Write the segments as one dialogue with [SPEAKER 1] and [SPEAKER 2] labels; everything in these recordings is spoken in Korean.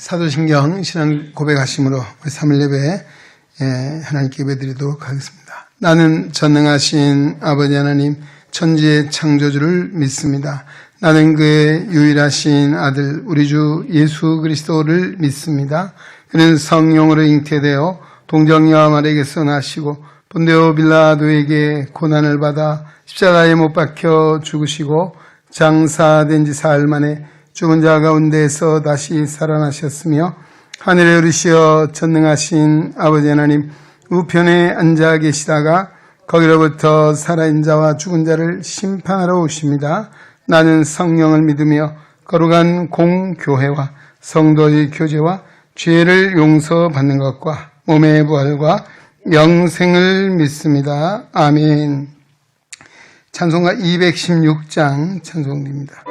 [SPEAKER 1] 사도신경 신앙 고백하심으로 우리 3일 예배 하나님께 예배드리도록 하겠습니다. 나는 전능하신 아버지 하나님 천지의 창조주를 믿습니다. 나는 그의 유일하신 아들 우리 주 예수 그리스도를 믿습니다. 그는 성령으로 잉태되어 동정녀 마리아에게서 나시고 본디오 빌라도에게 고난을 받아 십자가에 못 박혀 죽으시고 장사된 지 사흘 만에 죽은 자 가운데서 다시 살아나셨으며 하늘에 오르시어 전능하신 아버지 하나님 우편에 앉아 계시다가 거기로부터 살아있는 자와 죽은 자를 심판하러 오십니다. 나는 성령을 믿으며 거룩한 공교회와 성도의 교제와 죄를 용서받는 것과 몸의 부활과 영생을 믿습니다. 아멘. 찬송가 216장 찬송입니다.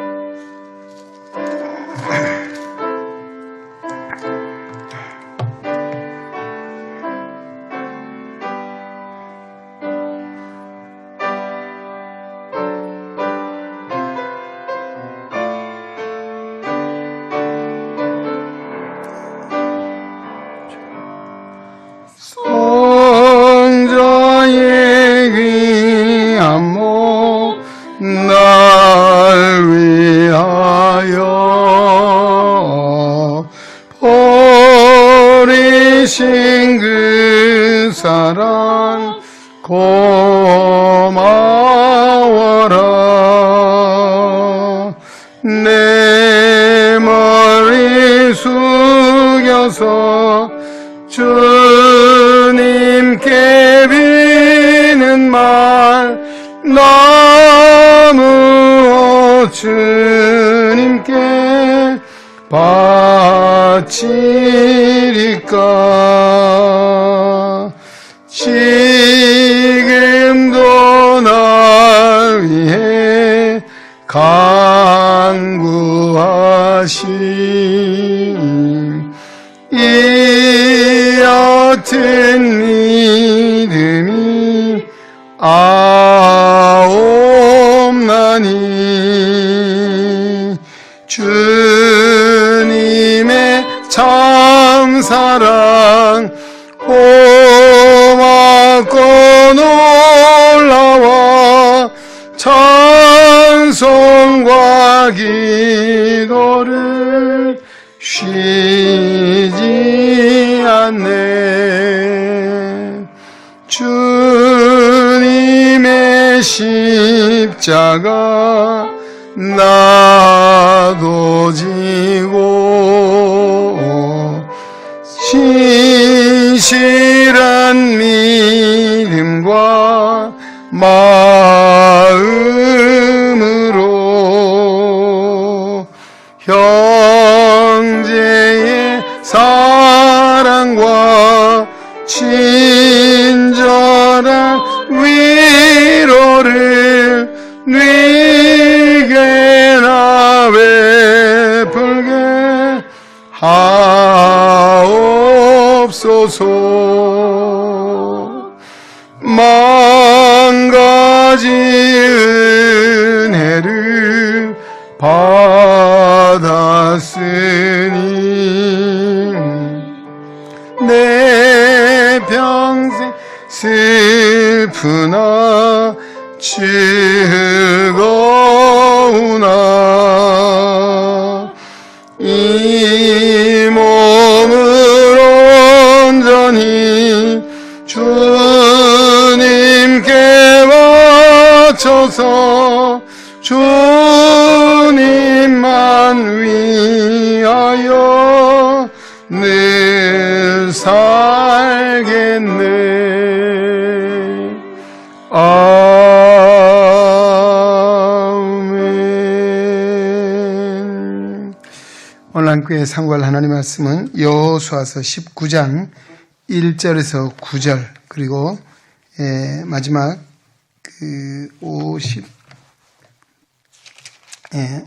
[SPEAKER 2] 고마워라. 내 머리 숙여서 주님께 비는 말 너무 주님께 바치리까. 지금도 날 위해 간구하신 이 옅은 믿음이 아옵나니 주님의 참사랑 고맙고 놀라워 찬송과 기도를 쉬지 않네. 주님의 십자가 나도 지고 진실한 믿음과 마음으로 형제의 사랑과 친절한 위로를 네게나 베풀게 하옵소서. 만 가지 은혜를 받았으니 내 평생 슬프나 즐거우나 이 몸을 온전히 주님께 바쳐서 주님만 위하여 늘 살겠네. 아멘. 오늘 함께 상고할 하나님의 말씀은 여호수아서 19장 1절에서 9절 그리고 마지막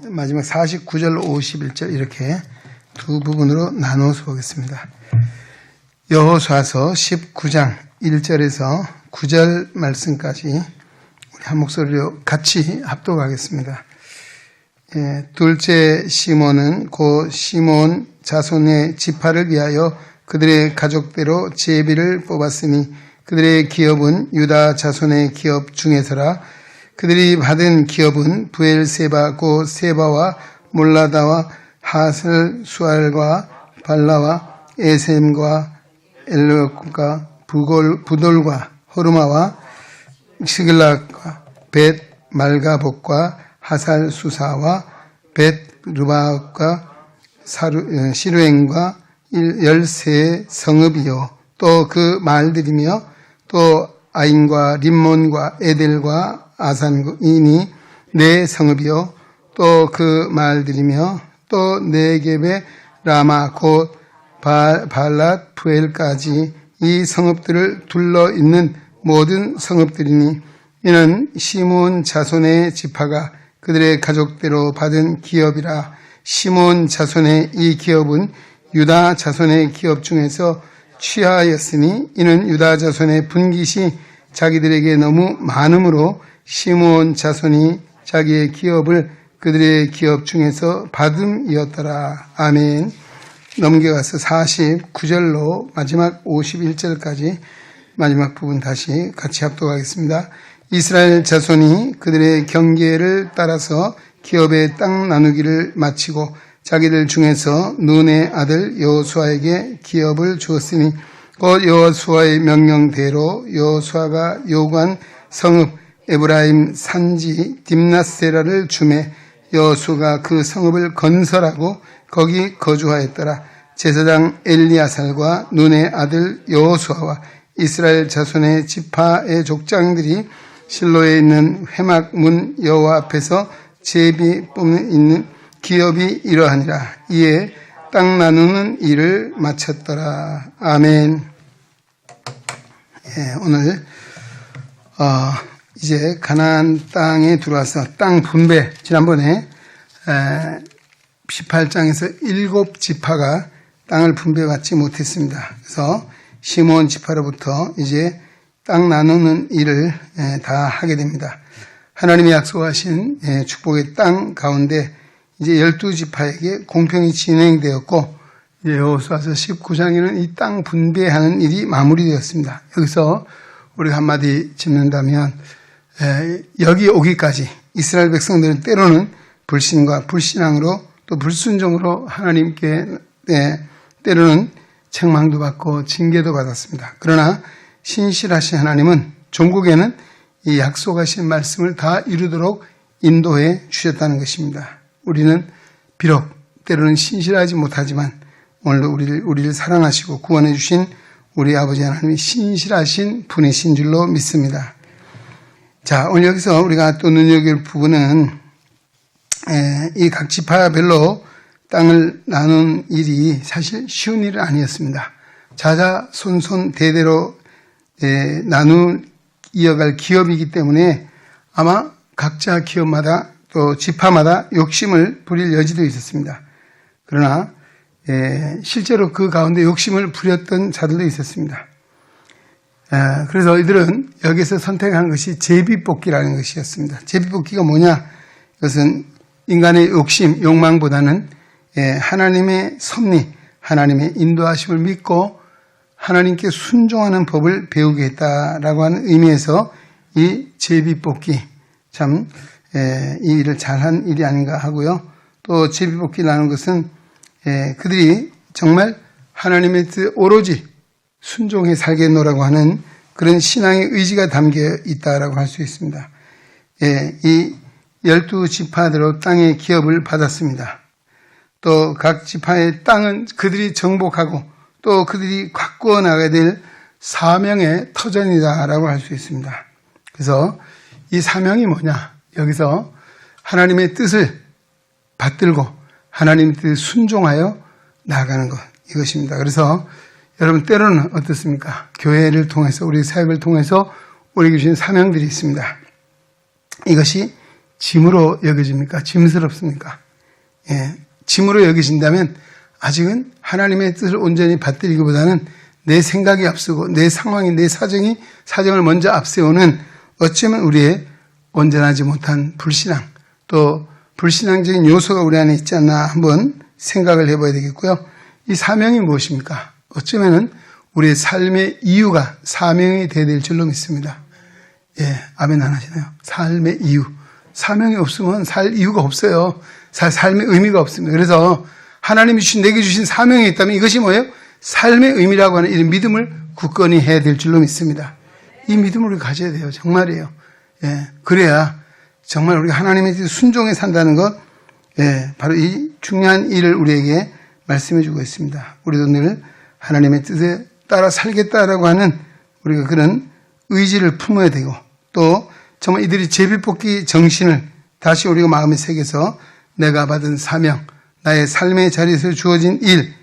[SPEAKER 2] 마지막 49절 51절 이렇게 두 부분으로 나누어서 보겠습니다. 여호수아서 19장 1절에서 9절 말씀까지 우리 한 목소리로 같이 합독하겠습니다. 둘째 시몬은 고 시몬 자손의 지파를 위하여 그들의 가족대로 제비를 뽑았으니 그들의 기업은 유다 자손의 기업 중에서라. 그들이 받은 기업은 부엘세바 고 세바와 몰라다와 하슬 수알과 발라와 에셈과 엘르과 부돌과 호르마와 시글락과 벳 말가복과 하살 수사와 벳 루바과 시루엔과 13 성읍이요 또 그 마을들이며 또 아인과 림몬과 에델과 아산이니 4 성읍이요 또 그 마을들이며 또 네겝의 라마 곧 발랏 부엘까지 이 성읍들을 둘러 있는 모든 성읍들이니 이는 시몬 자손의 지파가 그들의 가족대로 받은 기업이라. 시몬 자손의 이 기업은 유다 자손의 기업 중에서 취하였으니 이는 유다 자손의 분깃이 자기들에게 너무 많으므로 시몬 자손이 자기의 기업을 그들의 기업 중에서 받음이었더라. 아멘. 넘겨가서 49절로 마지막 51절까지 마지막 부분 다시 같이 합독하겠습니다. 이스라엘 자손이 그들의 경계를 따라서 기업의 땅 나누기를 마치고 자기들 중에서 눈의 아들 여호수아에게 기업을 주었으니 곧 여호수아의 명령대로 여호수아가 요구한 성읍 에브라임 산지 딥낫세라를 주매 여호수아가 그 성읍을 건설하고 거기 거주하였더라. 제사장 엘리야살과 눈의 아들 여호수아와 이스라엘 자손의 지파의 족장들이 실로에 있는 회막문 여호와 앞에서 제비 뽑는 있는 기업이 이러하니라. 이에 땅 나누는 일을 마쳤더라. 아멘. 오늘 이제 가나안 땅에 들어와서 땅 분배, 지난번에 18장에서 7지파가 땅을 분배받지 못했습니다. 그래서 시몬 지파로부터 이제 땅 나누는 일을 다 하게 됩니다. 하나님이 약속하신 축복의 땅 가운데 이제 12지파에게 공평히 진행되었고 여호수아서 19장에는 이 땅 분배하는 일이 마무리되었습니다. 여기서 우리가 한마디 짚는다면 여기 오기까지 이스라엘 백성들은 때로는 불신과 불신앙으로 또 불순종으로 하나님께 때로는 책망도 받고 징계도 받았습니다. 그러나 신실하신 하나님은 종국에는 이 약속하신 말씀을 다 이루도록 인도해 주셨다는 것입니다. 우리는 비록 때로는 신실하지 못하지만 오늘도 우리를 사랑하시고 구원해 주신 우리 아버지 하나님이 신실하신 분이신 줄로 믿습니다. 자, 오늘 여기서 우리가 또 눈여겨볼 부분은 이 각 지파별로 땅을 나눈 일이 사실 쉬운 일은 아니었습니다. 자자손손 대대로 이어갈 기업이기 때문에 아마 각자 기업마다 또 지파마다 욕심을 부릴 여지도 있었습니다. 그러나 실제로 그 가운데 욕심을 부렸던 자들도 있었습니다. 그래서 이들은 여기서 선택한 것이 제비뽑기라는 것이었습니다. 제비뽑기가 뭐냐? 이것은 인간의 욕심, 욕망보다는 하나님의 섭리, 하나님의 인도하심을 믿고 하나님께 순종하는 법을 배우겠다라고 하는 의미에서 이 제비뽑기, 참 이 일을 잘한 일이 아닌가 하고요. 또 제비뽑기라는 것은 그들이 정말 하나님의 뜻 오로지 순종해 살겠노라고 하는 그런 신앙의 의지가 담겨 있다라고 할 수 있습니다. 이 12지파대로 땅의 기업을 받았습니다. 또 각 지파의 땅은 그들이 정복하고 또 그들이 가꾸어 나가야 될 사명의 터전이다라고 할 수 있습니다. 그래서 이 사명이 뭐냐? 여기서 하나님의 뜻을 받들고 하나님의 뜻에 순종하여 나아가는 것, 이것입니다. 그래서 여러분 때로는 어떻습니까? 교회를 통해서 우리 사역을 통해서 우리에게 주신 사명들이 있습니다. 이것이 짐으로 여겨집니까? 짐스럽습니까? 짐으로 여기신다면 아직은 하나님의 뜻을 온전히 받들기보다는 내 생각이 앞서고 내 상황이 내 사정을 먼저 앞세우는 어쩌면 우리의 온전하지 못한 불신앙 또 불신앙적인 요소가 우리 안에 있지 않나 한번 생각을 해봐야 되겠고요. 이 사명이 무엇입니까? 어쩌면은 우리의 삶의 이유가 사명이 되어야 될 줄로 믿습니다. 예, 아멘 안 하시나요? 삶의 이유. 사명이 없으면 살 이유가 없어요. 삶의 의미가 없습니다. 그래서 하나님이 내게 주신 사명이 있다면 이것이 뭐예요? 삶의 의미라고 하는 이런 믿음을 굳건히 해야 될 줄로 믿습니다. 이 믿음을 우리가 가져야 돼요. 정말이에요. 예, 그래야 정말 우리가 하나님의 뜻에 순종해 산다는 것, 예, 바로 이 중요한 일을 우리에게 말씀해 주고 있습니다. 우리도 늘 하나님의 뜻에 따라 살겠다라고 하는 우리가 그런 의지를 품어야 되고, 또 정말 이들이 제비뽑기 정신을 다시 우리가 마음에 새겨서 내가 받은 사명, 나의 삶의 자리에서 주어진 일,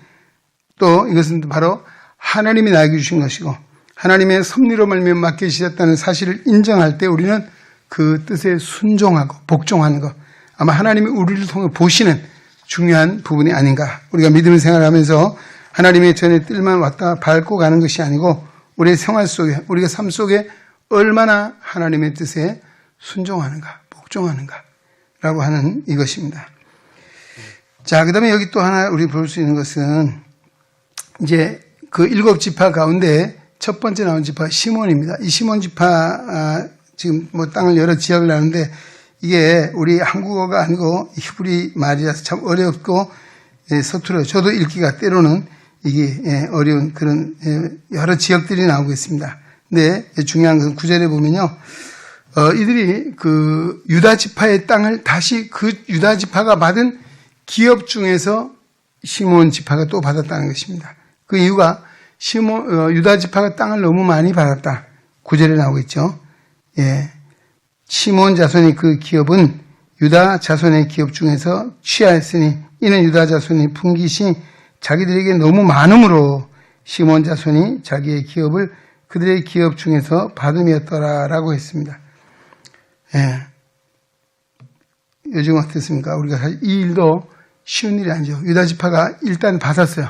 [SPEAKER 2] 또 이것은 바로 하나님이 나에게 주신 것이고 하나님의 섭리로 말미암아 맡겨주셨다는 사실을 인정할 때 우리는 그 뜻에 순종하고 복종하는 것, 아마 하나님이 우리를 통해 보시는 중요한 부분이 아닌가. 우리가 믿음의 생활하면서 하나님의 전에 뜰만 왔다 밟고 가는 것이 아니고 우리의 생활 속에, 우리가 삶 속에 얼마나 하나님의 뜻에 순종하는가, 복종하는가 라고 하는 이것입니다. 자, 그 다음에 여기 또 하나 우리 볼 수 있는 것은 이제 그 7지파 가운데 첫 번째 나온 지파 시몬입니다. 이 시몬 지파, 지금 뭐 땅을 여러 지역을 나누는데 이게 우리 한국어가 아니고 히브리 말이라서 참 어렵고 서툴어요. 저도 읽기가 때로는 이게 어려운 그런 여러 지역들이 나오고 있습니다. 근데 중요한 것은 9절에 보면요. 이들이 그 유다 지파의 땅을 다시 그 유다 지파가 받은 기업 중에서 시몬 지파가 또 받았다는 것입니다. 그 이유가 유다 지파가 땅을 너무 많이 받았다. 9절에 나오고 있죠. 예. 시몬 자손이 그 기업은 유다 자손의 기업 중에서 취하였으니 이는 유다 자손이 분깃이 자기들에게 너무 많음으로 시몬 자손이 자기의 기업을 그들의 기업 중에서 받음이었더라라고 했습니다. 예. 요즘 어떻습니까? 우리가 사실 이 일도 쉬운 일이 아니죠. 유다 지파가 일단 받았어요.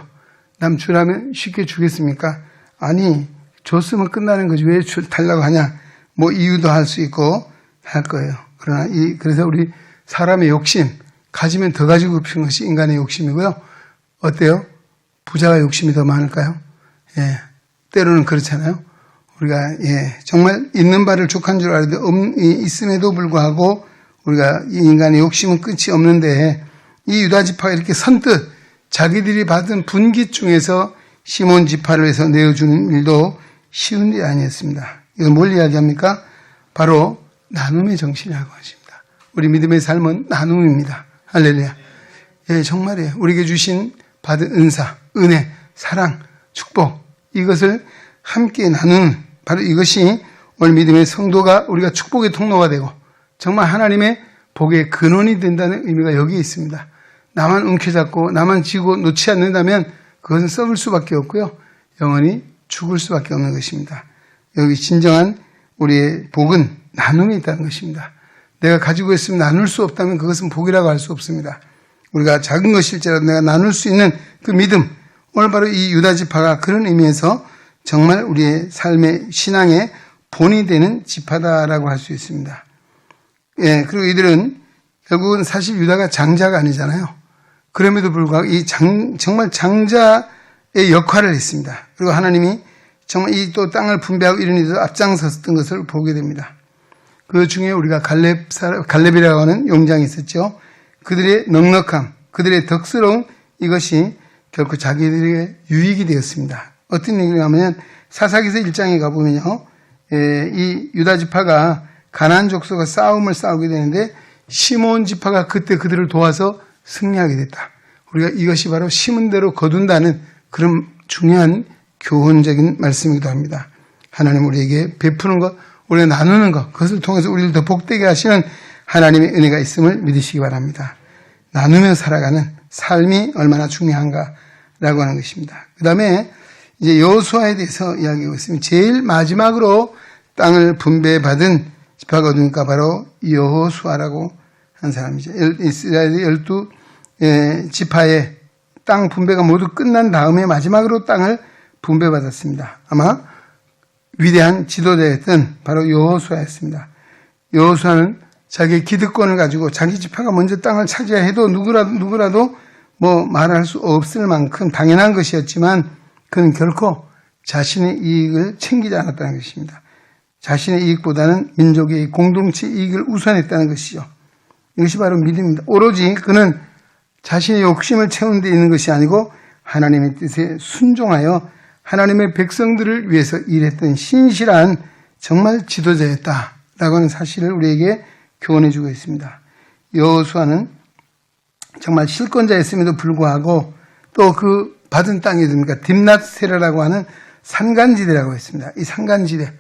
[SPEAKER 2] 남 주라면 쉽게 주겠습니까? 아니, 줬으면 끝나는 거지. 왜 달라고 하냐? 뭐 이유도 할 수 있고 할 거예요. 그러나 그래서 우리 사람의 욕심, 가지면 더 가지고 싶은 것이 인간의 욕심이고요. 어때요? 부자가 욕심이 더 많을까요? 예. 때로는 그렇잖아요. 우리가, 예. 정말 있는 바를 족한 줄 알아도 있음에도 불구하고 우리가 이 인간의 욕심은 끝이 없는데 이 유다 지파가 이렇게 선뜻 자기들이 받은 분깃 중에서 시몬 지파를 위해서 내어주는 일도 쉬운 일이 아니었습니다. 이건 뭘 이야기합니까? 바로 나눔의 정신이라고 하십니다. 우리 믿음의 삶은 나눔입니다. 할렐루야. 예, 정말이에요. 우리에게 주신 받은 은사, 은혜, 사랑, 축복, 이것을 함께 나누는 바로 이것이 오늘 믿음의 성도가 우리가 축복의 통로가 되고 정말 하나님의 복의 근원이 된다는 의미가 여기에 있습니다. 나만 움켜잡고 나만 쥐고 놓지 않는다면 그것은 썩을 수밖에 없고요. 영원히 죽을 수밖에 없는 것입니다. 여기 진정한 우리의 복은 나눔이 있다는 것입니다. 내가 가지고 있으면 나눌 수 없다면 그것은 복이라고 할 수 없습니다. 우리가 작은 것일지라도 내가 나눌 수 있는 그 믿음, 오늘 바로 이 유다 지파가 그런 의미에서 정말 우리의 삶의 신앙의 본이 되는 지파다라고 할 수 있습니다. 예, 그리고 이들은 결국은 사실 유다가 장자가 아니잖아요. 그럼에도 불구하고 정말 장자의 역할을 했습니다. 그리고 하나님이 정말 이 또 땅을 분배하고 이런 일도 앞장섰던 것을 보게 됩니다. 그 중에 우리가 갈렙이라고 하는 용장이 있었죠. 그들의 넉넉함, 그들의 덕스러움, 이것이 결코 자기들에게 유익이 되었습니다. 어떤 얘기를 하면 사사기서 1장에 가보면요. 이 유다 지파가 가나안 족속과 싸움을 싸우게 되는데 시몬 지파가 그때 그들을 도와서 승리하게 됐다. 우리가 이것이 바로 심은 대로 거둔다는 그런 중요한 교훈적인 말씀이기도 합니다. 하나님 우리에게 베푸는 것, 우리가 나누는 것, 그것을 통해서 우리를 더 복되게 하시는 하나님의 은혜가 있음을 믿으시기 바랍니다. 나누며 살아가는 삶이 얼마나 중요한가라고 하는 것입니다. 그 다음에 이제 여호수아에 대해서 이야기하고 있습니다. 제일 마지막으로 땅을 분배받은 지파가 어디입니까? 바로 여호수아라고 한 사람이죠. 이스라엘의 12지파의 땅 분배가 모두 끝난 다음에 마지막으로 땅을 분배받았습니다. 아마 위대한 지도자였던 바로 여호수아였습니다. 여호수아는 자기의 기득권을 가지고 자기 지파가 먼저 땅을 차지해야 해도 누구라도 뭐 말할 수 없을 만큼 당연한 것이었지만 그는 결코 자신의 이익을 챙기지 않았다는 것입니다. 자신의 이익보다는 민족의 공동체 이익을 우선했다는 것이죠. 이것이 바로 믿음입니다. 오로지 그는 자신의 욕심을 채우는 데 있는 것이 아니고 하나님의 뜻에 순종하여 하나님의 백성들을 위해서 일했던 신실한 정말 지도자였다라고 하는 사실을 우리에게 교훈해 주고 있습니다. 여호수아는 정말 실권자였음에도 불구하고 또 그 받은 땅이 뭡니까? 딥낫세라라고 하는 산간지대라고 했습니다. 이 산간지대,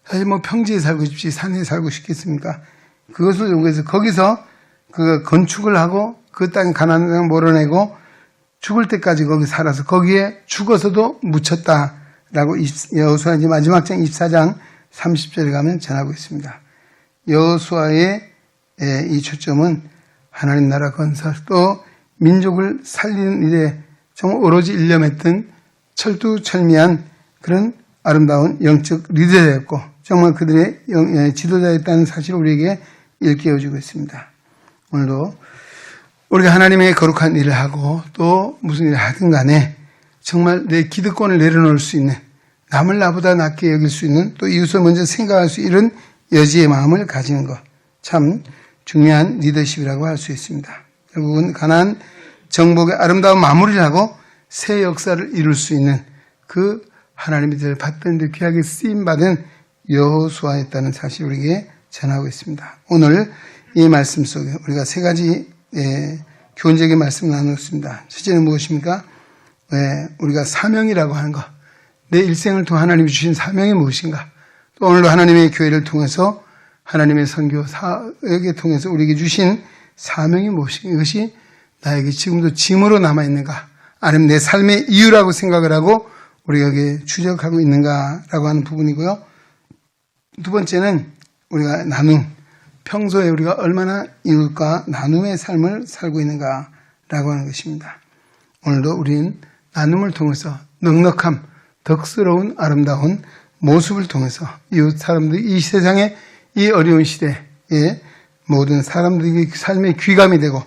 [SPEAKER 2] 사실 뭐 평지에 살고 싶지 산에 살고 싶겠습니까? 그것을 요구해서 거기서 그 건축을 하고 그 땅 가나안 땅 몰아내고 죽을 때까지 거기 살아서 거기에 죽어서도 묻혔다라고 여호수아 이제 마지막 장 24장 30절에 가면 전하고 있습니다. 여호수아의 이 초점은 하나님 나라 건설 또 민족을 살리는 일에 정말 오로지 일념했던 철두철미한 그런 아름다운 영적 리더였고 정말 그들의 지도자였다는 사실을 우리에게 일깨워주고 있습니다. 오늘도 우리가 하나님의 거룩한 일을 하고 또 무슨 일을 하든 간에 정말 내 기득권을 내려놓을 수 있는 남을 나보다 낫게 여길 수 있는 또 이웃을 먼저 생각할 수 있는 이런 여지의 마음을 가지는 것 참 중요한 리더십이라고 할 수 있습니다. 결국은 가나안 정복의 아름다운 마무리를 하고 새 역사를 이룰 수 있는 그 하나님의 뜻을 받던 데 귀하게 쓰임받은 여호수아였다는 사실을 우리에게 전하고 있습니다. 오늘 이 말씀 속에 우리가 세 가지 교훈적인 말씀을 나누었습니다. 첫째는 무엇입니까? 우리가 사명이라고 하는 것. 내 일생을 통해 하나님이 주신 사명이 무엇인가? 또 오늘도 하나님의 교회를 통해서 하나님의 선교 사역에 통해서 우리에게 주신 사명이 무엇인가? 이것이 나에게 지금도 짐으로 남아있는가? 아니면 내 삶의 이유라고 생각을 하고 우리가 여기에 추적하고 있는가라고 하는 부분이고요. 두 번째는 우리가 나눔. 평소에 우리가 얼마나 이웃과 나눔의 삶을 살고 있는가라고 하는 것입니다. 오늘도 우리는 나눔을 통해서 넉넉함, 덕스러운 아름다운 모습을 통해서 이웃 사람들이 이 세상의 이 어려운 시대에 모든 사람들의 삶의 귀감이 되고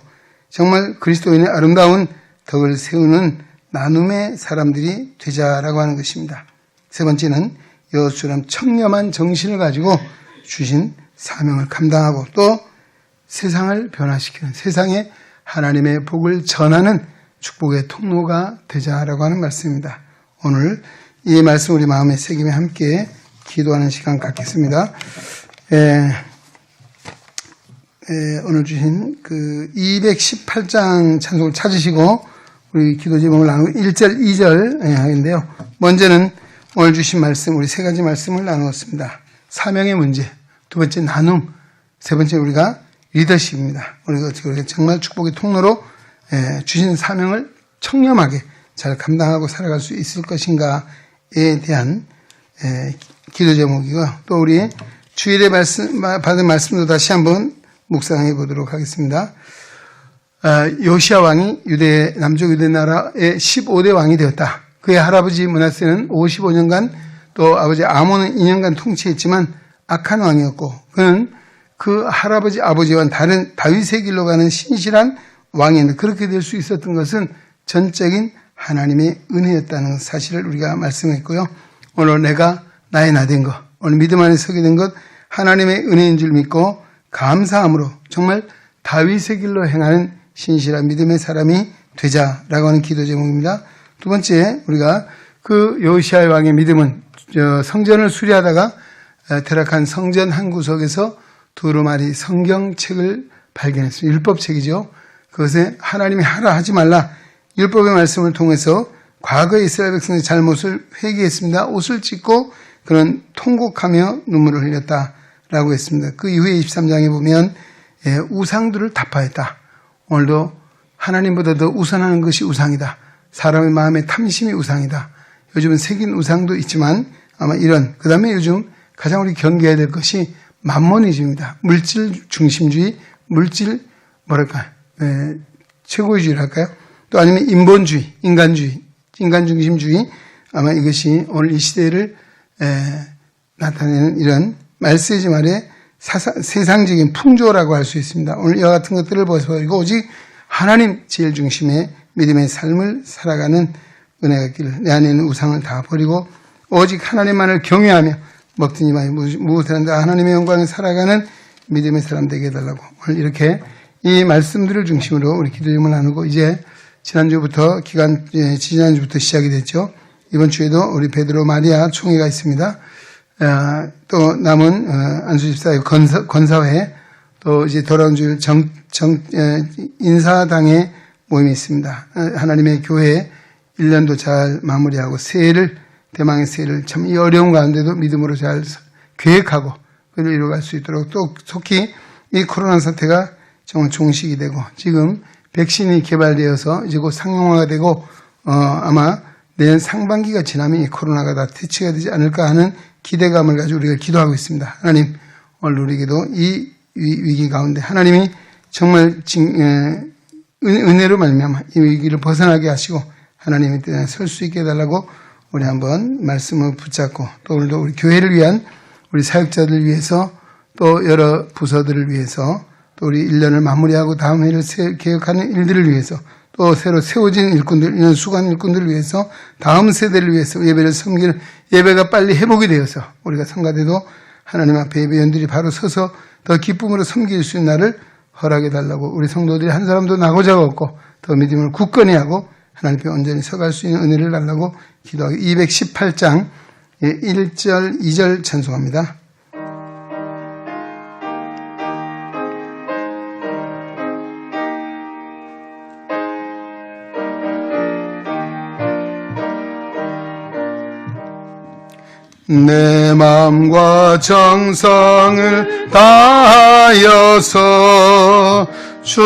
[SPEAKER 2] 정말 그리스도인의 아름다운 덕을 세우는 나눔의 사람들이 되자라고 하는 것입니다. 세 번째는 여호수아처럼 청렴한 정신을 가지고 주신 사명을 감당하고 또 세상을 변화시키는 세상에 하나님의 복을 전하는 축복의 통로가 되자라고 하는 말씀입니다. 오늘 이 말씀 우리 마음에 새기며 함께 기도하는 시간 갖겠습니다. 오늘 주신 그 218장 찬송을 찾으시고 우리 기도 제목을 나누고 1절, 2절 하겠는데요. 먼저는 오늘 주신 말씀, 우리 세 가지 말씀을 나누었습니다. 사명의 문제, 두 번째 나눔, 세 번째 우리가 리더십입니다. 우리가 정말 축복의 통로로 주신 사명을 청렴하게 잘 감당하고 살아갈 수 있을 것인가에 대한 기도 제목이고요. 또 우리 주일에 받은 말씀도 다시 한번 묵상해 보도록 하겠습니다. 요시야 왕이 남쪽 유대 나라의 15대 왕이 되었다. 그의 할아버지 므낫세는 55년간 또 아버지 아몬은 2년간 통치했지만 악한 왕이었고 그는 그 할아버지 아버지와는 다른 다윗의 길로 가는 신실한 왕이었는데 그렇게 될 수 있었던 것은 전적인 하나님의 은혜였다는 사실을 우리가 말씀했고요. 오늘 내가 나의 나된 것, 오늘 믿음 안에 서게 된 것 하나님의 은혜인 줄 믿고 감사함으로 정말 다윗의 길로 행하는 신실한 믿음의 사람이 되자라고 하는 기도 제목입니다. 두 번째 우리가 그 요시야 왕의 믿음은 성전을 수리하다가 퇴락한 성전 한 구석에서 두루마리 성경책을 발견했습니다. 율법책이죠. 그것에 하나님이 하라 하지 말라 율법의 말씀을 통해서 과거의 이스라엘 백성의 잘못을 회개했습니다. 옷을 찢고 그는 통곡하며 눈물을 흘렸다라고 했습니다. 그 이후에 23장에 보면 우상들을 타파했다. 오늘도 하나님보다 더 우선하는 것이 우상이다. 사람의 마음의 탐심이 우상이다. 요즘은 새긴 우상도 있지만 아마 그 다음에 요즘 가장 우리 경계해야 될 것이 만모니즘입니다. 물질 중심주의, 최고의주의랄까요? 또 아니면 인본주의, 인간 중심주의. 아마 이것이 오늘 이 시대를 나타내는 이런 말세지 말의 세상적인 풍조라고 할 수 있습니다. 오늘 이와 같은 것들을 벗어버리고 오직 하나님 제일 중심의 믿음의 삶을 살아가는 은혜가 있기를, 내 안에 있는 우상을 다 버리고 오직 하나님만을 경외하며 먹든지 마든지 무엇을 한다 하나님의 영광을 살아가는 믿음의 사람 되게 해달라고, 오늘 이렇게 이 말씀들을 중심으로 우리 기도 제목을 나누고, 이제 지난주부터 지난주부터 시작이 됐죠. 이번 주에도 우리 베드로 마리아 총회가 있습니다. 또 남은 안수집사의 권사회, 또 이제 돌아온 주 인사당의 모임이 있습니다. 하나님의 교회 1년도 잘 마무리하고 대망의 새해를 참 이 어려운 가운데도 믿음으로 잘 계획하고 그를 이루어갈 수 있도록, 또 속히 이 코로나 사태가 정말 종식이 되고 지금 백신이 개발되어서 이제 곧 상용화가 되고 아마 내년 상반기가 지나면 이 코로나가 다 퇴치가 되지 않을까 하는 기대감을 가지고 우리가 기도하고 있습니다. 하나님, 오늘 우리에게도 이 위기 가운데 하나님이 정말 은혜로 말미암아 이 위기를 벗어나게 하시고 하나님의 뜻에 설 수 있게 해달라고 우리 한번 말씀을 붙잡고, 또 오늘도 우리 교회를 위한 우리 사역자들을 위해서, 또 여러 부서들을 위해서, 또 우리 1년을 마무리하고 다음 해를 계획하는 일들을 위해서, 또 새로 세워진 일꾼들, 이런 수고한 일꾼들을 위해서, 다음 세대를 위해서 예배를 섬기는, 예배가 빨리 회복이 되어서 우리가 성가대도 하나님 앞에 예배원들이 바로 서서 더 기쁨으로 섬길 수 있는 날을 허락해 달라고, 우리 성도들이 한 사람도 나고자가 없고 더 믿음을 굳건히 하고 하나님 앞에 온전히 서갈 수 있는 은혜를 달라고 기도하고, 218장 1절 2절 찬송합니다. 내 마음과 정성을 다하여서 주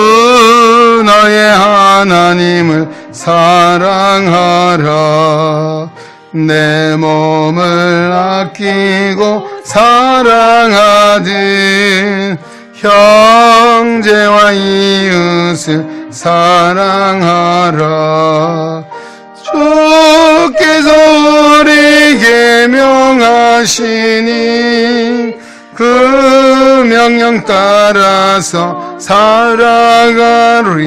[SPEAKER 2] 너의 하나님을 사랑하라. 내 몸을 아끼고 사랑하듯 형제와 이웃을 사랑하라. 주께서 우리에게 명하시니 그 명령 따라서 살아가리.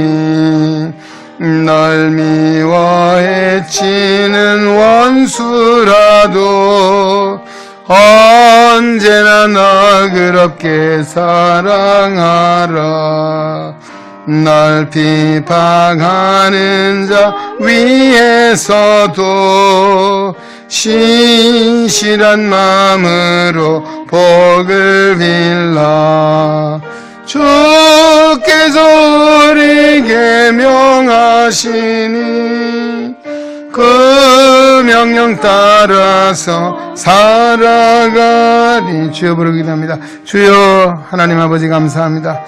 [SPEAKER 2] 날 미워해치는 원수라도 언제나 너그럽게 사랑하라. 날 비방하는 자 위에서도 신실한 마음으로 복을 빌라. 주께서 우리에게 명하시니 그 명령 따라서 살아가리. 주여 부르기도 합니다. 주여 하나님 아버지 감사합니다.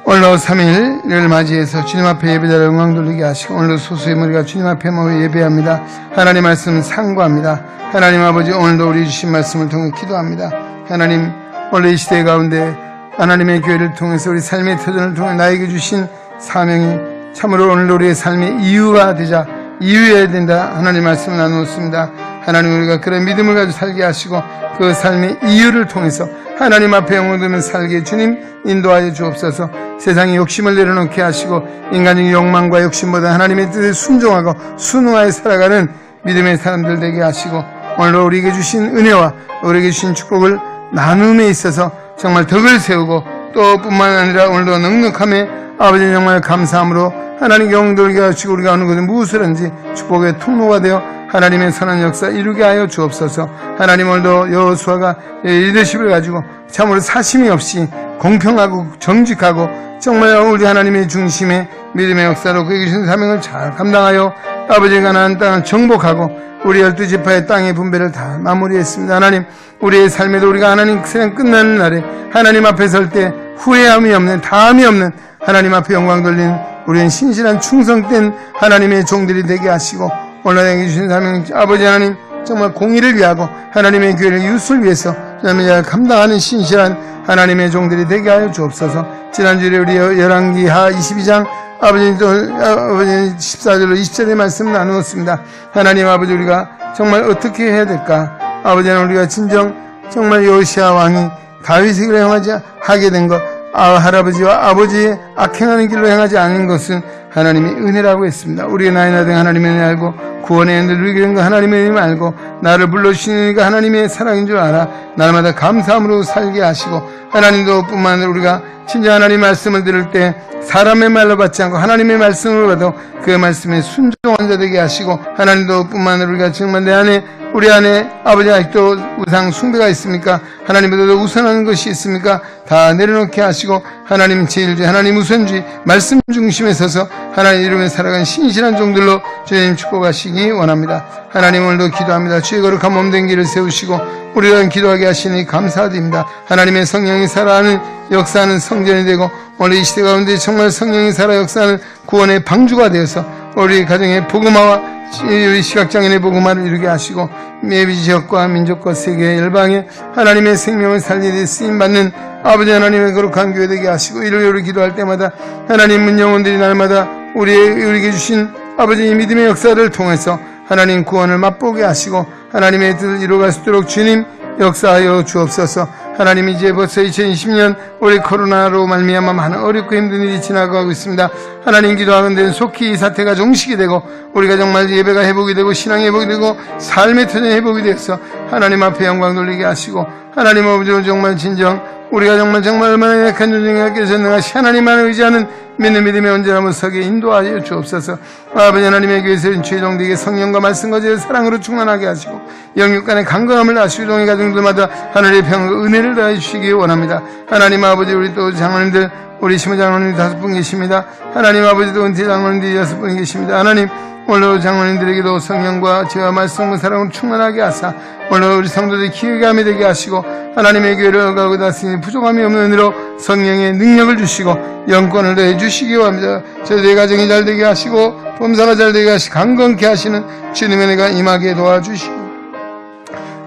[SPEAKER 2] 오늘로 3일을 맞이해서 주님 앞에 예배자를 영광 돌리게 하시고, 오늘도 소수의 무리가 주님 앞에 모여 예배합니다. 하나님 말씀 상고합니다. 하나님 아버지, 오늘도 우리 주신 말씀을 통해 기도합니다. 하나님, 오늘 이 시대 가운데 하나님의 교회를 통해서 우리 삶의 터전을 통해 나에게 주신 사명이 참으로 오늘 우리의 삶의 이유가 되자, 이유해야 된다 하나님 말씀을 나누었습니다. 하나님, 우리가 그런 믿음을 가지고 살게 하시고 그 삶의 이유를 통해서 하나님 앞에 영원되면 살게 주님 인도하여 주옵소서. 세상의 욕심을 내려놓게 하시고 인간적인 욕망과 욕심보다 하나님의 뜻에 순종하고 순응하여 살아가는 믿음의 사람들 되게 하시고, 오늘 우리에게 주신 은혜와 우리에게 주신 축복을 나눔에 있어서 정말 덕을 세우고, 또 뿐만 아니라 오늘도 넉넉함에 아버지 정말 감사함으로 하나님 영돌게 하시고 우리가 어느 곳에 무엇을든지 축복의 통로가 되어 하나님의 선한 역사 이루게 하여 주옵소서. 하나님, 오늘도 여호수아가 리더십을 가지고 참으로 사심이 없이 공평하고 정직하고 정말 우리 하나님의 중심의 믿음의 역사로 그에게 주신 사명을 잘 감당하여 아버지 가나안 땅을 정복하고 우리 12지파의 땅의 분배를 다 마무리했습니다. 하나님, 우리의 삶에도 우리가 하나님 세상 끝나는 날에 하나님 앞에 설 때 후회함이 없는, 다함이 없는 하나님 앞에 영광 돌리는 우리는 신실한 충성된 하나님의 종들이 되게 하시고, 오늘 내게 주신 사명 아버지 하나님 정말 공의를 위하고 하나님의 교회를 이웃을 위해서 감당하는 신실한 하나님의 종들이 되게 하여 주옵소서. 지난주에 우리 열왕기하 22장 아버지 14절로 20절의 말씀을 나누었습니다. 하나님 아버지, 우리가 정말 어떻게 해야 될까? 아버지 하나님, 우리가 진정 정말 요시야 왕이
[SPEAKER 1] 다윗의 길로 행하지 하게 된 것, 할아버지와 아버지의 악행하는 길로 행하지 않은 것은 하나님의 은혜라고 했습니다. 우리의 나이 나된 하나님의 은혜 알고 구원의 은혜를 누리게 된 거 하나님의 은혜 알고 나를 불러주시는 이가 하나님의 사랑인 줄 알아 날마다 감사함으로 살게 하시고, 하나님도 뿐만 아니라 우리가 진짜 하나님의 말씀을 들을 때 사람의 말로 받지 않고 하나님의 말씀으로 받아 그 말씀에 순종한 자 되게 하시고, 하나님도 뿐만 아니라 우리가 정말 우리 안에 아버지 아직도 우상 숭배가 있습니까? 하나님보다도 우선하는 것이 있습니까? 다 내려놓게 하시고 하나님 제일주의, 하나님 우선주의, 말씀 중심에 서서 하나님 이름에 살아간 신실한 종들로 주님 축복하시기 원합니다. 하나님 오늘도 기도합니다. 주의 거룩한 몸된 길을 세우시고 우리를 기도하게 하시니 감사드립니다. 하나님의 성령이 살아가는 역사하는 성전이 되고 오늘 이 시대 가운데 정말 성령이 살아 역사하는 구원의 방주가 되어서 우리 가정의 복음화와 우리 시각장애인의 복음화를 이루게 하시고 매비 지역과 민족과 세계 열방에 하나님의 생명을 살리되 쓰임받는 아버지 하나님의 거룩한 교회 되게 하시고, 이를 우리 기도할 때마다 하나님은 영혼들이 날마다 우리에게 주신 아버지의 믿음의 역사를 통해서 하나님 구원을 맛보게 하시고 하나님의 뜻을 이루어갈 수 있도록 주님 역사하여 주옵소서. 하나님 이제 벌써 2020년 우리 코로나로 말미암아 많은 어렵고 힘든 일이 지나가고 있습니다. 하나님 기도하건대 속히 이 사태가 종식이 되고 우리가 정말 예배가 회복이 되고 신앙이 회복이 되고 삶의 터전이 회복이 되어서 하나님 앞에 영광 돌리게 하시고, 하나님 아버지로 정말 진정 우리가 정말 얼마나 약한 존재에게 전능하시 하나님만을 의지하는 믿음의 언제나 서게 인도하여 주옵소서. 아버지 하나님의 교회에서 최종되게 성령과 말씀과 제 사랑으로 충만하게 하시고 영육간의 강건함을 하시고 종의 가정들마다 하늘의 평과 은혜를 다해 주시기 원합니다. 하나님 아버지, 우리 또 장로님들, 우리 시모 장로님 5분 계십니다. 하나님 아버지도 은퇴 장로님들이 6분 계십니다. 하나님 오늘 장로님들에게도 성령과 지혜와 말씀과 사랑으로 충만하게 하사 오늘 우리 성도들이 기회감이 되게 하시고 하나님의 교회를 가고 다스리니 부족함이 없는 은혜로 성령의 능력을 주시고 영권을 더해 주시기 원합니다. 저희들의 가정이 잘 되게 하시고 범사가 잘 되게 하시고 강건케 하시는 주님의 은혜가 임하게 도와주시고,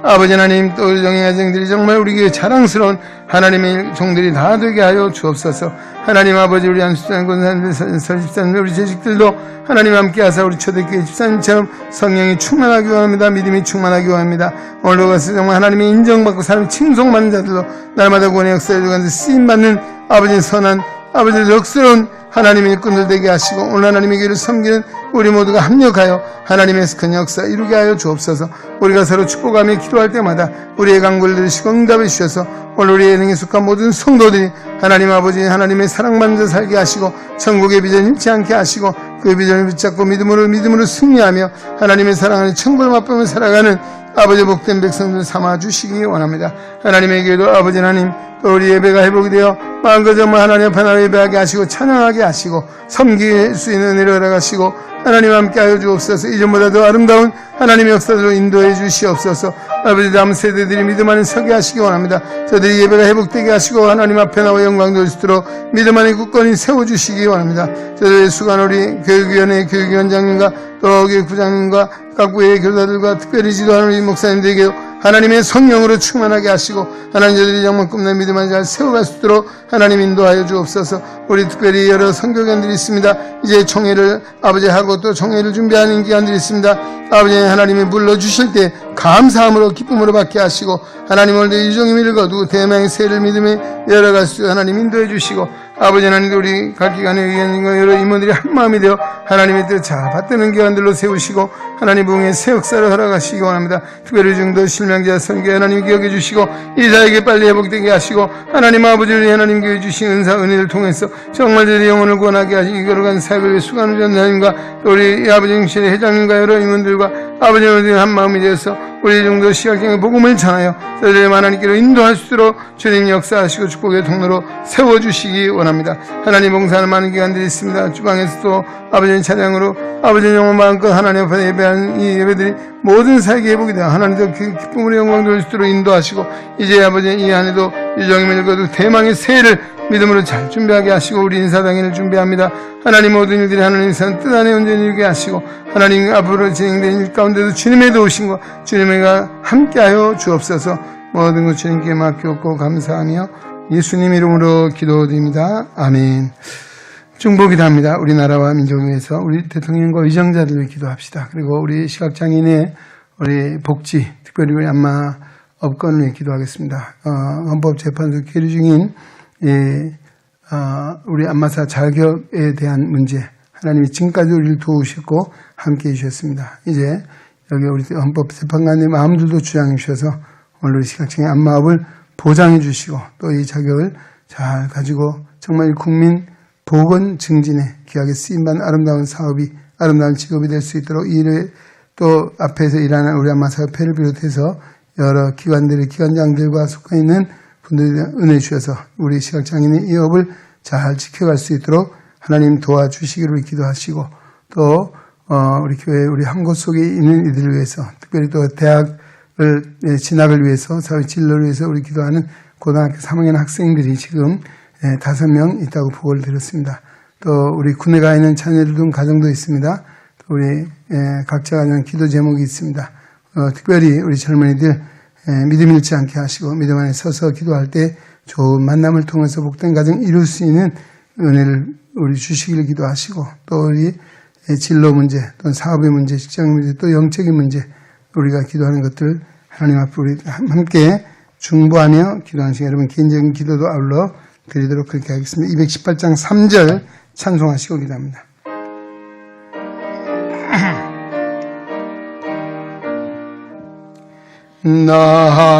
[SPEAKER 1] 아버지 하나님 또 우리 정의 가정들이 정말 우리에게 자랑스러운 하나님의 종들이 다 되게 하여 주옵소서. 하나님 아버지, 우리 안수장 권사님들, 설집사님들, 우리 재직들도 하나님 함께 하사 우리 초대교회 집사님처럼 성령이 충만하기 원합니다. 믿음이 충만하기 원합니다. 오늘도 가서 정말 하나님의 인정받고 사람 칭송받는 자들로 날마다 구원의 역사에 들어가서 쓰임받는 아버지의 선한 아버지의 역스러운 하나님의 일꾼들 되게 하시고 오늘 하나님의 교회를 섬기는 우리 모두가 합력하여 하나님의 큰 역사 이루게 하여 주옵소서. 우리가 서로 축복하며 기도할 때마다 우리의 간구를 들으시고 응답해 주셔서 오늘 우리의 예능에 속한 모든 성도들이 하나님 아버지 하나님의 사랑받는 자 살게 하시고 천국의 비전 잃지 않게 하시고 그 비전을 붙잡고 믿음으로 승리하며 하나님의 사랑하는 천국을 맛보며 살아가는 아버지 복된 백성들 삼아주시기 원합니다. 하나님의 교회도 아버지 하나님 또 우리 예배가 회복이 되어 마음껏 정말 하나님 앞에 나와 예배하게 하시고 찬양하게 하시고 섬길 수 있는 은혜를 허락하시고 하나님 함께 하여 주옵소서. 이전보다 더 아름다운 하나님의 역사들로 인도해 주시옵소서. 아버지 다음 세대들이 믿음 안에 서게 하시기 원합니다. 저들이 예배가 회복되게 하시고 하나님 앞에 나와 영광 돌릴 수 있도록 믿음 안에 굳건히 세워주시기 원합니다. 저들의 수간 우리 교육위원회 교육위원장님과 또 교육부장님과 각 부의 교사들과 특별히 지도하는 우리 목사님들에게도 하나님의 성령으로 충만하게 하시고 하나님 저들이 정말 꿈난 믿음 안에 잘 세워갈 수 있도록 하나님 인도하여 주옵소서. 우리 특별히 여러 선교견들이 있습니다. 이제 총회를 아버지 하고 또 총회를 준비하는 기관들이 있습니다. 아버지 하나님이 불러주실 때 감사함으로 기쁨으로 받게 하시고 하나님 오늘도 일종의 미를 거두고 대망의 새를 믿음에 열어갈 수 있도록 하나님 인도해 주시고 아버지 하나님도 우리 각 기관의 의견과 여러 임원들이 한마음이 되어 하나님의 뜻 잘 받드는 기관들로 세우시고 하나님 부흥의 새 역사를 허락하시기 원합니다. 특별히 중도 실명자 선교 하나님 기억해 주시고 이사에게 빨리 회복되게 하시고 하나님 아버지 우리 하나님 교회 주신 은사 은혜를 통해서 정말 저희 영혼을 구원하게 하시고 거룩한 사역을 위해 수고하는 전사님과 또 우리 아버지 영실의 회장님과 여러 임원들과 아버지 우리 한마음이 되어서 우리 중도 시각장애 복음을 전하여 저희들의 하나님께로 인도할 수 있도록 주님 역사하시고 축복의 통로로 세워주시기 원합니다. 하나님 봉사하는 많은 기관들이 있습니다. 주방에서도 아버지의 찬양으로 아버지의 영혼 마음껏 하나님 앞에 예배하는 이 예배들이 모든 사역의 회복이 되어 하나님도 그 기쁨으로 영광 돌릴 수 있도록 인도하시고 이제 아버지 이 안에도 유정임을 거두 대망의 새해를 믿음으로 잘 준비하게 하시고 우리 인사당회를 준비합니다. 하나님 모든 일들이 하나님 선 뜻 안에 온전히 이루게 하시고 하나님 앞으로 진행된 일 가운데도 주님의 도우심과 주님과 함께하여 주옵소서. 모든 것 주님께 맡겼고 감사하며 예수님 이름으로 기도드립니다. 아멘. 중보기도 합니다. 우리나라와 민족을 위해서 우리 대통령과 의정자들을 기도합시다. 그리고 우리 시각장애인의 우리 복지, 특별히 우리 안마
[SPEAKER 2] 업권을 위해 기도하겠습니다. 헌법재판소 계류 중인 우리 안마사 자격에 대한 문제, 하나님이 지금까지 우리를 도우셨고 함께해 주셨습니다. 이제 여기 우리 헌법재판관의 마음들도 주장해 주셔서 오늘 우리 시각장애 안마업을 보장해 주시고 또 이 자격을 잘 가지고 정말 국민 보건 증진에 귀하게 쓰임받는 아름다운 사업이, 아름다운 직업이 될 수 있도록 이를 또 앞에서 일하는 우리 안마사협회를 비롯해서 여러 기관들의 기관장들과 속해 있는 분들에 대한 은혜 주셔서 우리 시각장애인의 이 업을 잘 지켜갈 수 있도록 하나님 도와주시기를 기도하시고 또 우리 교회 우리 한 곳 속에 있는 이들을 위해서 특별히 또 대학을 진학을 위해서 사회 진로를 위해서 우리 기도하는 고등학교 3학년 학생들이 지금 5명 있다고 보고를 드렸습니다. 또 우리 군에 가 있는 자녀들 둔 가정도 있습니다. 또 우리 각자가 하는 기도 제목이 있습니다. 특별히 우리 젊은이들 믿음 잃지 않게 하시고 믿음 안에 서서 기도할 때 좋은 만남을 통해서 복된 가정 이룰 수 있는 은혜를 우리 주시기를 기도하시고 또 우리 진로 문제, 또 사업의 문제, 직장의 문제, 또 영적인 문제 우리가 기도하는 것들 하나님 앞에 우리 함께 중보하며 기도하는 시간 여러분 개인적인 기도도 아울러 드리도록 그렇게 하겠습니다. 218장 3절 찬송하시고 기도합니다. 나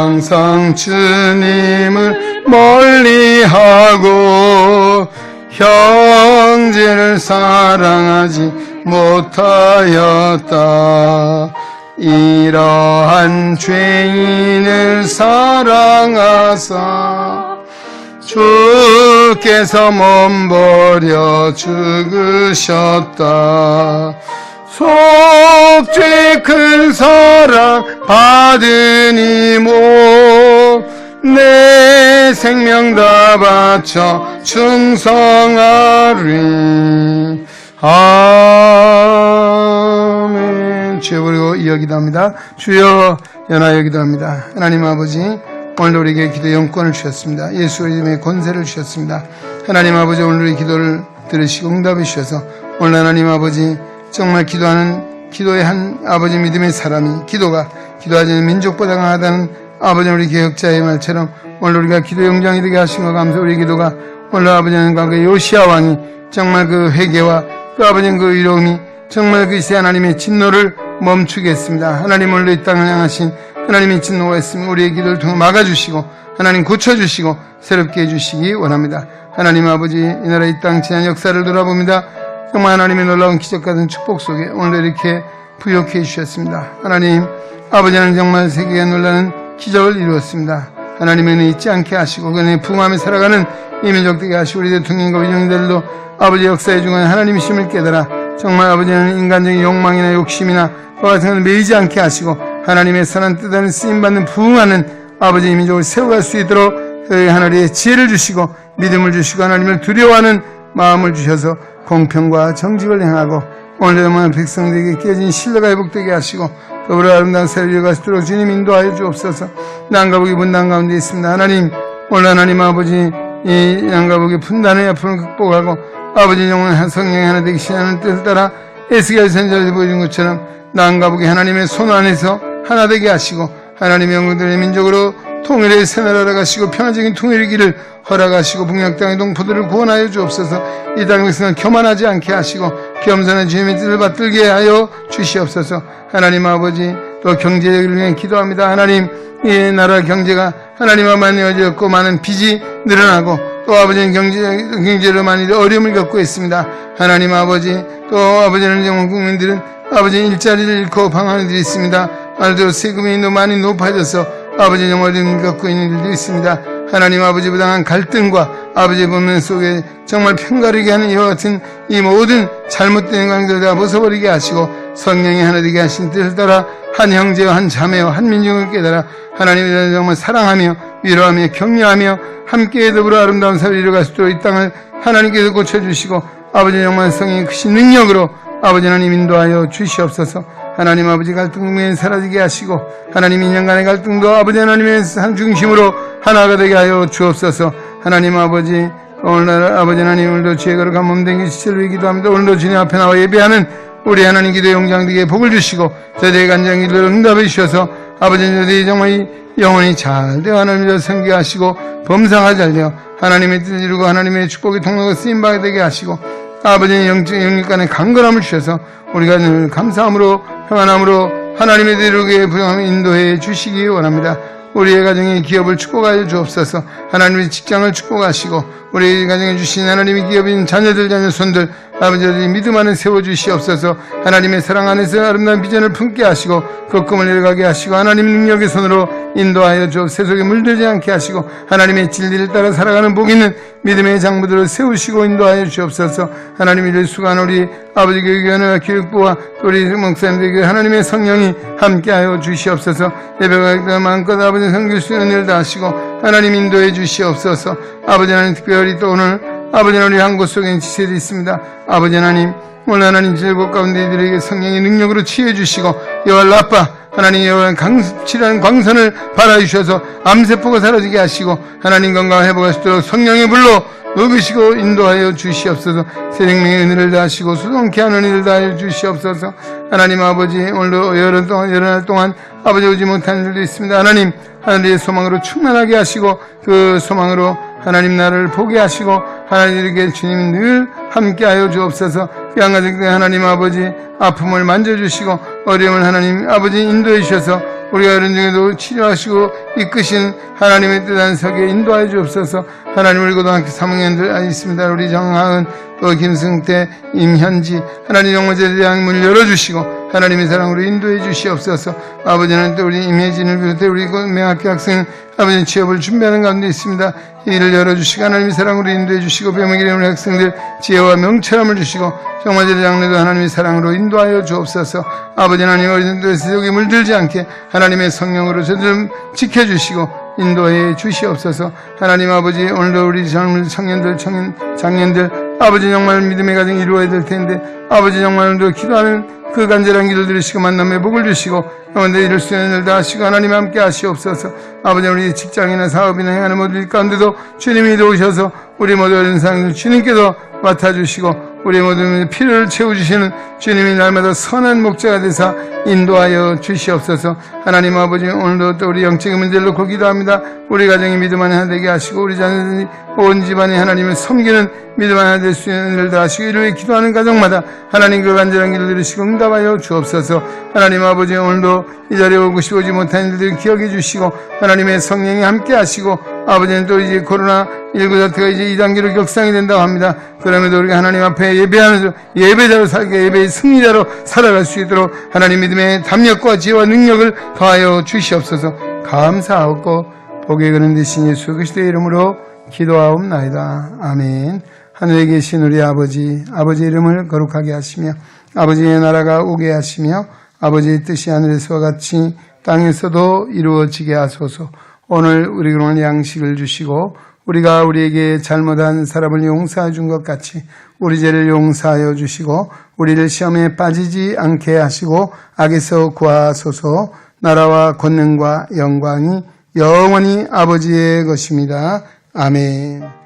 [SPEAKER 2] 항상 주님을 멀리하고 형제를 사랑하지 못하였다. 이러한 죄인을 사랑하사 주께서 몸버려 죽으셨다. 속죄 큰 사랑 받으니 내 생명 다 바쳐 충성하리. 아멘. 주여 부르고 이어 기도합니다. 주여 연하여 기도합니다. 하나님 아버지 오늘 우리에게 기도 영권을 주셨습니다. 예수 이름의 권세를 주셨습니다. 하나님 아버지 오늘 우리 기도를 들으시고 응답해 주셔서 오늘 하나님 아버지 정말 기도하는 기도의 한 아버지 믿음의 사람이 기도하지 않는 민족보다 강하다는 아버지 우리 개혁자의 말처럼 오늘 우리가 기도 영장이 되게 하신 것 감사. 우리 기도가 오늘 아버지 하나님과 요시야 왕이 정말 그 회개와 그 아버지 그 의로움이 정말 그 새 하나님의 진노를 멈추게 했습니다. 하나님 오늘 이 땅을 향하신 하나님의 진노가 있으면 우리의 기도를 통해 막아주시고 하나님 고쳐주시고 새롭게 해주시기 원합니다. 하나님 아버지 이 나라 이 땅 지난 역사를 돌아봅니다. 정말 하나님의 놀라운 기적 같은 축복 속에 오늘 이렇게 부욕해 주셨습니다. 하나님 아버지는 정말 세계가 놀라는 기적을 이루었습니다. 하나님의 은혜 잊지 않게 하시고 그 은혜 부응하며 살아가는 이 민족 되게 하시고 우리 대통령과 위원들도 아버지 역사의 중간에 하나님이심을 깨달아 정말 아버지는 인간적인 욕망이나 욕심이나 그와 같은 것을 매이지 않게 하시고 하나님의 선한 뜻 안에 쓰임받는 부응하는 아버지 이 민족을 세워갈 수 있도록 하나님의 지혜를 주시고 믿음을 주시고 하나님을 두려워하는 마음을 주셔서 공평과 정직을 행하고 오늘 정말 백성들에게 깨진 신뢰가 회복되게 하시고 더불어 아름다운 세를 이어갈 수 있도록 주님 인도하여 주옵소서. 난가복이 분단 가운데 있습니다. 하나님 오늘 하나님 아버지 이 난가복의 분단의 아픔을 극복하고 아버지 영혼 성령이 하나 되기 시작하는 뜻을 따라 에스겔 선지자를 보여준 것처럼 난가복이 하나님의 손 안에서 하나 되게 하시고 하나님의 영웅들의 민족으로 통일의 새나라를 가시고 평화적인 통일의 길을 허락하시고 북녘 땅의 동포들을 구원하여 주옵소서. 이 땅의 백성을 교만하지 않게 하시고 겸손한 주님의 뜻을 받들게 하여 주시옵소서. 하나님 아버지 또 경제를 위해 기도합니다. 하나님 이 나라 경제가 하나님과 만나어졌고 많은 빚이 늘어나고 또 아버지는 경제로 많이 어려움을 겪고 있습니다. 하나님 아버지 또 아버지는 정말 국민들은 아버지 일자리를 잃고 방황하는 일이 있습니다. 말대로 세금이 많이 높아져서 아버지 정말 어려움을 겪고 있는 일도 있습니다. 하나님 아버지 부당한 갈등과 아버지 본면 속에 정말 편가르게 하는 이와 같은 이 모든 잘못된 관계를 다 벗어버리게 하시고 성령이 하나 되게 하신 뜻을 따라 한 형제와 한 자매와 한 민족을 깨달아 하나님을 정말 사랑하며 위로하며 격려하며 함께 더불어 아름다운 사회를 이루어갈 수 있도록 이 땅을 하나님께서 고쳐주시고 아버지 정말 성령의 크신 능력으로 아버지 하나님 인도하여 주시옵소서. 하나님 아버지 갈등을 사라지게 하시고 하나님 인연 간의 갈등도 아버지 하나님의 한 중심으로 하나가 되게 하여 주옵소서. 하나님 아버지
[SPEAKER 1] 오늘날 아버지 하나님 오늘도 지혜 거룩한 몸된 시체를 기도합니다. 오늘도 주님 앞에 나와 예배하는 우리 하나님 기도의 용장되게 복을 주시고 저희의 간절한 기도를 응답해 주셔서 아버지 저희들이 정말 영혼이 잘 되어 하나님을 섬기하시고 범사가 잘 되어 하나님의 뜻을 이루고 하나님의 축복의 통로가 쓰임받게 되게 하시고 아버지의 영육 간의 강건함을 주셔서 우리가 늘 감사함으로 평안함으로 하나님의 대로에 부응하며 인도해 주시기 원합니다. 우리의 가정의 기업을 축복하여 주옵소서. 하나님의 직장을 축복하시고 우리 가정에 주신 하나님의 기업인 자녀들 자녀손들 아버지들이 믿음 안에 세워주시옵소서. 하나님의 사랑 안에서 아름다운 비전을 품게 하시고 그 꿈을 이뤄가게 하시고 하나님 능력의 손으로 인도하여 주옵소서. 세속에 물들지 않게 하시고 하나님의 진리를 따라 살아가는 복 있는 믿음의 장부들을 세우시고 인도하여 주옵소서. 하나님 이를 수고하는 우리 아버지 교육위원회와 교육부와 우리 목사님들에게 하나님의 성령이 함께하여 주시옵소서. 예배가 마음껏 아버지 섬길 수 있는 일을 다 하시고 하나님 인도해 주시옵소서. 아버지 하나님 특별히 또 오늘 아버지 하나님 한 곳 속에 지체되어 있습니다. 아버지 하나님 오늘 하나님 제국 가운데 이들에게 성령의 능력으로 치유해 주시고 여호와 라파 하나님 여호와 강칠한 광선을 발하주셔서 암세포가 사라지게 하시고 하나님 건강 회복할 수 있도록 성령의 불로 녹이시고 인도하여 주시옵소서. 새생명의 은혜를 다하시고 수동케 하는 일을 다하여 주시옵소서. 하나님 아버지 오늘도 여러 날 동안 아버지 오지 못한 일도 있습니다. 하나님 하늘의 소망으로 충만하게 하시고 그 소망으로 하나님 나라를 보게 하시고 하나님에게 주님 늘 함께하여 주옵소서. 양가족들 하나님 아버지 아픔을 만져주시고 어려움을 하나님 아버지 인도해 주셔서 우리가 어려운 중에도 치료하시고 이끄신 하나님의 뜻한 석에 인도하여 주옵소서. 하나님 우리 고등학교 3학년들 있습니다. 우리 정하은 또 김승태 임현지 하나님 정말 제대한 문을 열어주시고 하나님의 사랑으로 인도해 주시옵소서. 아버지는 또 우리 임혜진을 비롯해 우리 고등학교 학생 아버지 취업을 준비하는 가운데 있습니다. 이를 열어주시고 하나님의 사랑으로 인도해 주시고 배움의 우리 학생들 지혜와 명철함을 주시고 정말 제대 장래도 하나님의 사랑으로 인도하여 주옵소서. 아버지 하나님 어린이들 세속에 물들지 않게 하나님의 성령으로 저들 지켜주시고 인도해 주시옵소서. 하나님 아버지 오늘도 우리 젊은 청년들 장년들 아버지 정말 믿음의 가정이 이루어야 될 텐데 아버지 정말 오늘도 기도하는 그 간절한 기도 들으시고 만남의 복을 주시고 영원히 이룰 수 있는 일 다 하시고 하나님 함께 하시옵소서. 아버지 우리 직장이나 사업이나 행하는 모든 일 가운데도 주님이 도우셔서 우리 모든 어린 사람들 주님께서 맡아주시고 우리 모든 필요를 채워주시는 주님이 날마다 선한 목자가 되사 인도하여 주시옵소서. 하나님 아버지 오늘도 또 우리 영적인 문제를 놓고 기도합니다. 우리 가정이 믿음 안에 하나 되게 하시고 우리 자녀들이 온 집안에 하나님을 섬기는 믿음 안에 될 수 있는 일을 다 하시고 이를 위해 기도하는 가정마다 하나님 그 간절한 기도를 들으시고 응답하여 주옵소서. 하나님 아버지 오늘도 이 자리에 오고 싶어 오지 못한 일들을 기억해 주시고 하나님의 성령이 함께 하시고 아버지는 또 이제 코로나19 사태가 이제 2단계로 격상이 된다고 합니다. 그럼에도 우리가 하나님 앞에 예배하면서 예배자로 살게 예배의 승리자로 살아갈 수 있도록 하나님 믿음의 담력과 지혜와 능력을 더하여 주시옵소서. 감사하고 복의 그는 되신 예수 그리스도의 이름으로 기도하옵나이다. 아멘. 하늘에 계신 우리 아버지 이름을 거룩하게 하시며 아버지의 나라가 오게 하시며 아버지의 뜻이 하늘에서와 같이 땅에서도 이루어지게 하소서. 오늘 우리에게 오늘 양식을 주시고 우리가 우리에게 잘못한 사람을 용서해 준 것 같이 우리 죄를 용서하여 주시고 우리를 시험에 빠지지 않게 하시고 악에서 구하소서. 나라와 권능과 영광이 영원히 아버지의 것입니다. 아멘.